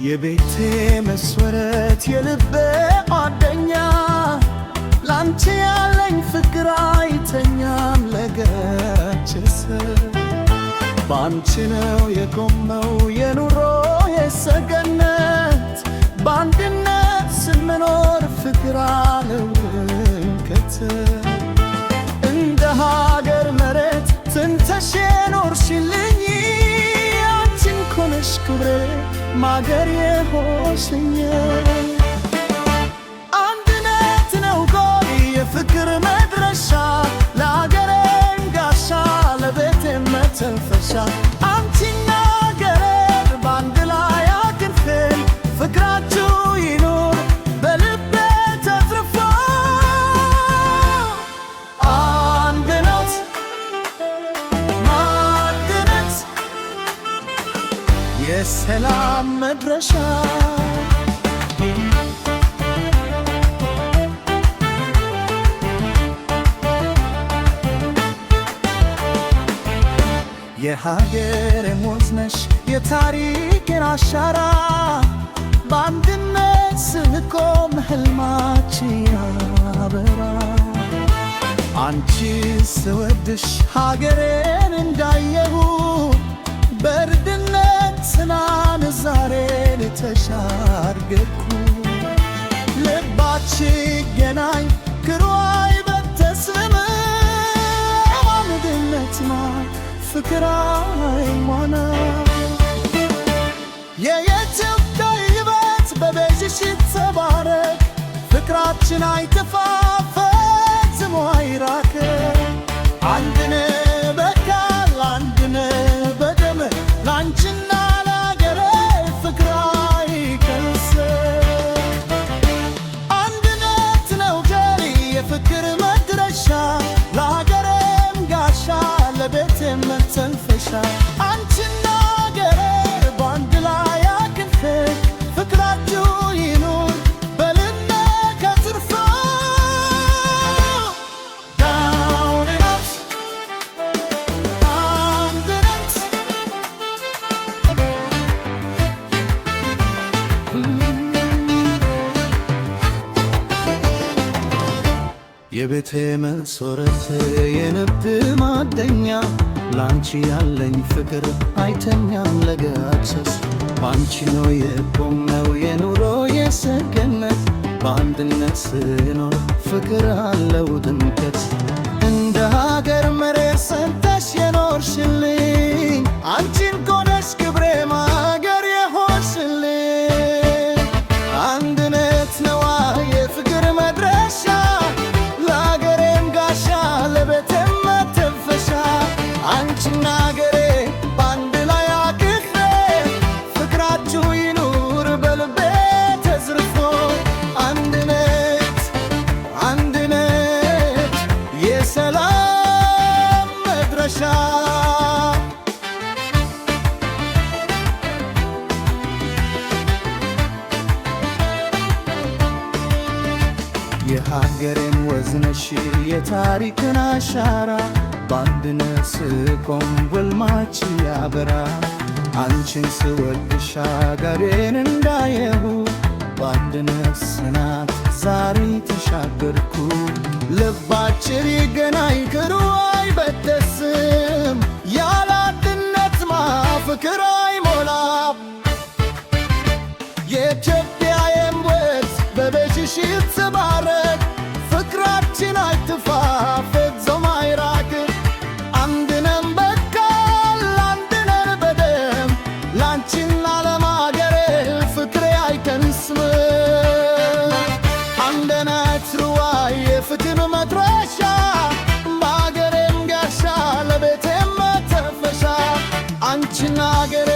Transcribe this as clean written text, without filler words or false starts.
የቤቴ መሰረት የልቤ ጓደኛ ላንቺ ያለኝ ፍቅር አይተኛም ለገችስ ባንቺ ነው የቆመው የኑሮዬ ሰገነት በአንድነት ስንኖር ፍቅር አለውከት እንደ ሀገር መሬት ትንተሽ ኖርሽልኝ አንቺን ኮነሽ ክብሬ ማገር የሆንሽኝ አንድነት ነው ጎል የፍቅር መድረሻ ለአገሬም ጋሻ ለቤቴም መተንፈሻ አንቺና አገሬ በአንድ ላይ አቅፌን ፍቅራችሁ ይኑር በልቤ ተትርፎ አንድነት ማዕድነት የሰላም መድረሻ የሀገሬ ሙዝ ነሽ የታሪክን አሻራ በአንድነት ስንቆም ሕልማችን ያበራ አንቺ ስወድሽ ሀገሬን እንዳየሁ በእርድነት ስናን ዛሬን ተሻገርኩ ልባችን ገናኝ ክሩይ በተስልም አንድነትና ፍቅር አይሞና የኢትዮጵያ ሕይወት በቤትሽ ይትባረክ ፍቅራችን አይጥፋ ፈጽሞ አይራቅ አንድነ በቃል አንድነ በደም ላንቺና ለአገሬ ፍቅር አይከንስ አንድነት ነው ገሪ የፍቅር መድረሻ ለአገሬም ጋሻ ለቤቴም መተንፈሻ አንቺና አገሬ በአንድ ላይ አቅፌን ፍቅራችሁ ይኑር በልቤ ተትርፎ አንድነት የቤቴ መሰረት የልብ ማዕደኛ ላንቺ ያለኝ ፍቅር አይተኛም ለገሰስ ባንቺ ነው የቆመው የኑሮዬ ሰገነት በአንድነት ስኖር ፍቅር አለው ድምቀት እንደ ሀገር መሬት ሰንተሽ የኖርሽልኝ አንቺን ኮነሽ ክብሬ ማገር የሆንሽልኝ አንድነት ነዋ የፍቅር መድረሻ ለአገሬም ጋሻ ለቤቴም መተንፈሻ አንቺና አገሬ በአንድ ላይ አቅፌ ፍቅራችሁ ይኑር በልቤ ተዝርፎ አንድነት አንድነት የሰላም መድረሻ የሀገሬን ወዝነሽ የታሪክን አሻራ በአንድነት ስቆም ሕልማች ያበራ አንቺን ስወድሽ አገሬን እንዳየሁ በአንድነት ጽናት ዛሬ ተሻገርኩ ልባችን ይገናኝ ክሩ አይበደስም ያለ አንድነት ፍቅር አይሞላም የኢትዮጵያ የምወት በቤትሽ ይትባረክ ፍቅራችን አይጥፋ ፈጽሞ አይራቅ አንድነን በቃል አንድነን በደም ላንቺና ለአገሬ ፍቅሬ አይከንስም አንድነት ሩዋይ የፍቅር መድረሻ በአገሬም ጋሻ ለቤቴም መተንፈሻ አንቺና አገሬ